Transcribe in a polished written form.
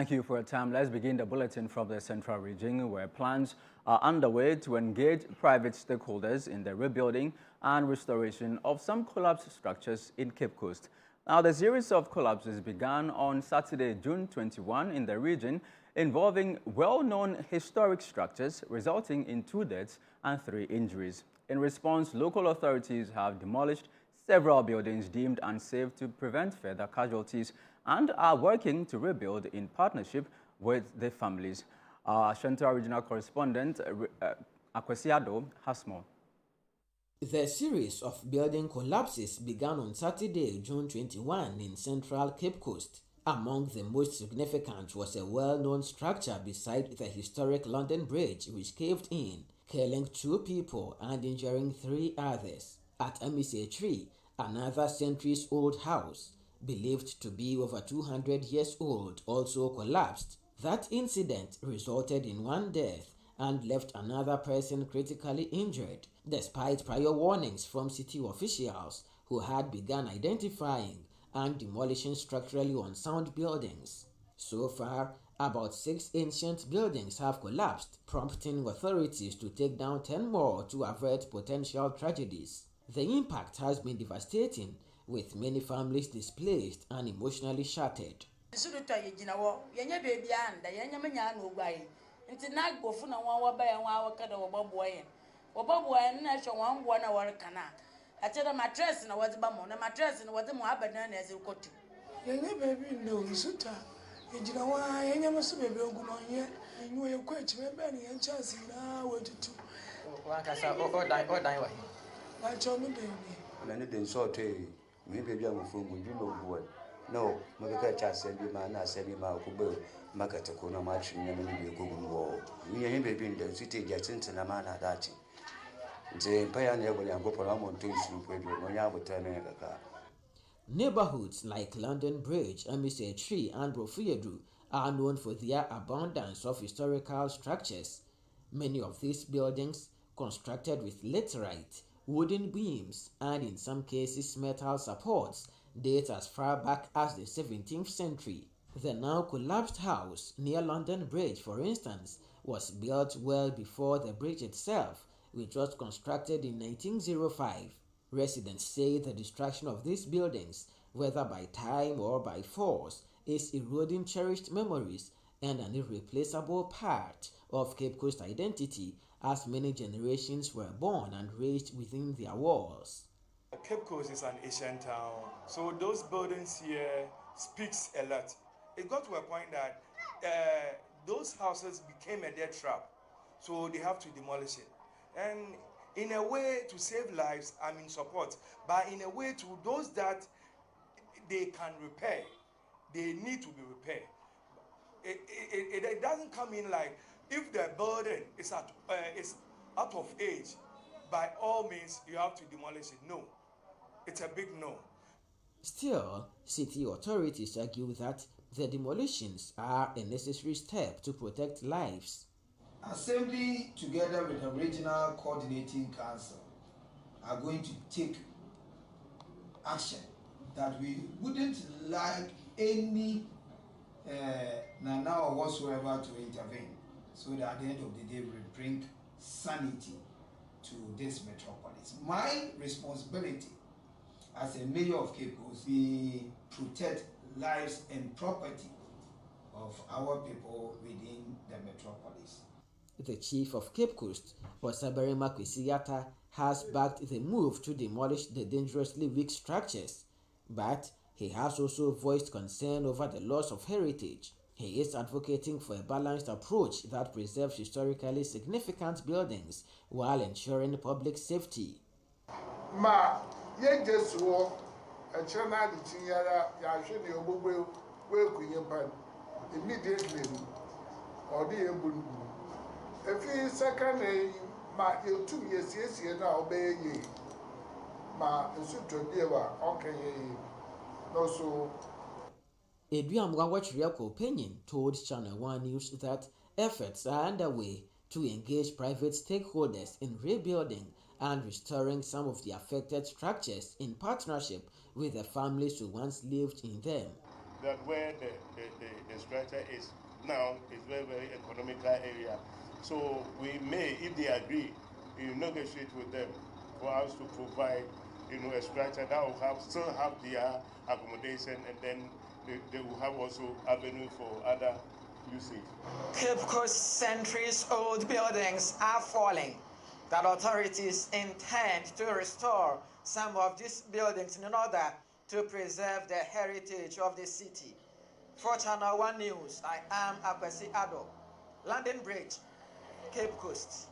Thank you for your time. Let's begin the bulletin from the Central Region, where plans are underway to engage private stakeholders in the rebuilding and restoration of some collapsed structures in Cape Coast. Now, the series of collapses began on Saturday, June 21 in the region, involving well-known historic structures, resulting in 2 deaths and 3 injuries. In response, local authorities have demolished several buildings deemed unsafe to prevent further casualties and are working to rebuild in partnership with the families. Our Central Regional Correspondent, Akwesiado, has more. The series of building collapses began on Saturday, June 21 in central Cape Coast. Among the most significant was a well-known structure beside the historic London Bridge which caved in, killing 2 people and injuring 3 others. At Amisetree, another centuries-old house, believed to be over 200 years old, also collapsed. That incident resulted in 1 death and left another person critically injured, despite prior warnings from city officials who had begun identifying and demolishing structurally unsound buildings. So far, about 6 ancient buildings have collapsed, prompting authorities to take down 10 more to avert potential tragedies. The impact has been devastating, with many families displaced and emotionally shattered. Maybe I'm from you know what. No, Magaka said you man, I said you Malco, Makatacona match, and maybe a good wall. We ain't baby in the city, Jackson, and a man at that. The pioneer will go for Amon to sleep with you when you would tell me a car. Neighborhoods like London Bridge, Amisetree, and Brofiedu are known for their abundance of historical structures. Many of these buildings, constructed with laterite, wooden beams, and in some cases metal supports, date as far back as the 17th century. The now collapsed house near London Bridge, for instance, was built well before the bridge itself, which was constructed in 1905. Residents say the destruction of these buildings, whether by time or by force, is eroding cherished memories and an irreplaceable part of Cape Coast identity, as many generations were born and raised within their walls. Cape Coast is an ancient town, so those buildings here speaks a lot. It got to a point that those houses became a death trap, so they have to demolish it. And in a way to save lives, I'm in support, but in a way to those that they can repair, they need to be repaired. It doesn't come in like if the building is out of age, by all means you have to demolish it. No, it's a big no. Still, city authorities argue that the demolitions are a necessary step to protect lives. Assembly, together with the Regional Coordinating Council, are going to take action that we wouldn't like any Nana or whatsoever to intervene, so that at the end of the day we bring sanity to this metropolis. My responsibility as a mayor of Cape Coast is to protect lives and property of our people within the metropolis. The chief of Cape Coast, Osabere Makwesiata, has backed the move to demolish the dangerously weak structures, but he has also voiced concern over the loss of heritage. He is advocating for a balanced approach that preserves historically significant buildings while ensuring public safety. Eduamwa Wachiriako Opinion told ChannelOne News that efforts are underway to engage private stakeholders in rebuilding and restoring some of the affected structures in partnership with the families who once lived in them. that where the structure is now is very, very economical area. So we may, if they agree, negotiate with them for us to provide, a structure that will still have their accommodation, and then they will have also avenue for other usage. Cape Coast centuries-old buildings are falling. That authorities intend to restore some of these buildings in order to preserve the heritage of the city. For Channel One News, I am Akwesi Ado, London Bridge, Cape Coast.